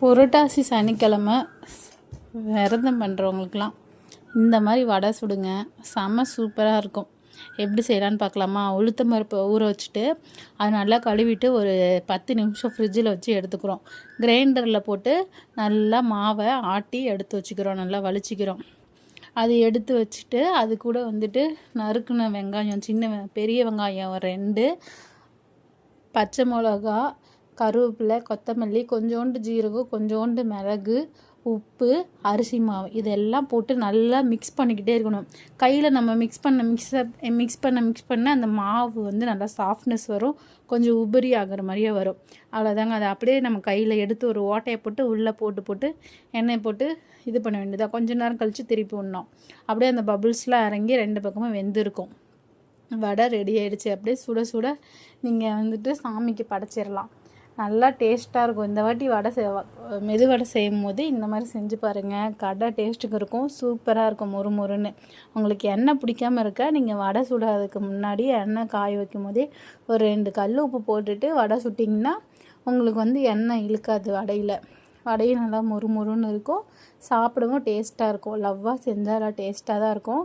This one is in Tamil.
புரட்டாசி சனிக்கிழமை விரதம் பண்ணுறவங்களுக்குலாம் இந்த மாதிரி வடை சுடுங்க, செம்ம சூப்பராக இருக்கும். எப்படி செய்யலான்னு பார்க்கலாமா? உளுத்தம் பருப்பை ஊற வச்சுட்டு அது நல்லா கழுவிட்டு ஒரு 10 நிமிஷம் ஃப்ரிட்ஜில் வச்சு எடுத்துக்கிறோம். கிரைண்டரில் போட்டு நல்லா மாவை ஆட்டி எடுத்து வச்சுக்கிறோம், நல்லா வலிச்சிக்கிறோம். அது எடுத்து வச்சுட்டு அது கூட நறுக்குன வெங்காயம், பெரிய வெங்காயம் 2, பச்சை மிளகா, கருவேப்பிலை, கொத்தமல்லி, கொஞ்சோண்டு ஜீரகம், கொஞ்சோண்டு மிளகு, உப்பு, அரிசி மாவு இதெல்லாம் போட்டு நல்லா மிக்ஸ் பண்ணிக்கிட்டே இருக்கணும். கையில் நம்ம மிக்ஸ் பண்ண அந்த மாவு நல்லா சாஃப்ட்னஸ் வரும், கொஞ்சம் உபரி ஆகிற மாதிரியே வரும். அவ்வளோதாங்க. அதை அப்படியே நம்ம கையில் எடுத்து ஒரு ஓட்டையை போட்டு உள்ளே போட்டு எண்ணெய் போட்டு இது பண்ண வேண்டியதாக. கொஞ்ச நேரம் கழித்து திருப்பி விடணும். அப்படியே அந்த பபுள்ஸ்லாம் இறங்கி 2 பக்கமும் வெந்திருக்கும். வடை ரெடி ஆகிடுச்சு. அப்படியே சுட சுட நீங்கள் சாமிக்கு படைச்சிடலாம். நல்லா டேஸ்ட்டாக இருக்கும். இந்த வாட்டி மெது வடை செய்யும் போது இந்த மாதிரி செஞ்சு பாருங்கள். கடை டேஸ்ட்டுக்கு இருக்கும், சூப்பராக இருக்கும், மொறுன்னு. உங்களுக்கு எண்ணெய் பிடிக்காமல் இருக்க நீங்கள் வடை சுடாததுக்கு முன்னாடி எண்ணெய் காய வைக்கும் போதே ஒரு 2 கல் உப்பு போட்டுட்டு வடை சுட்டிங்கன்னா உங்களுக்கு எண்ணெய் இழுக்காது. வடையும் நல்லா மொறுன்னு இருக்கும், சாப்பிடவும் டேஸ்ட்டாக இருக்கும். லவ்வாக செஞ்சால் டேஸ்ட்டாக தான் இருக்கும்.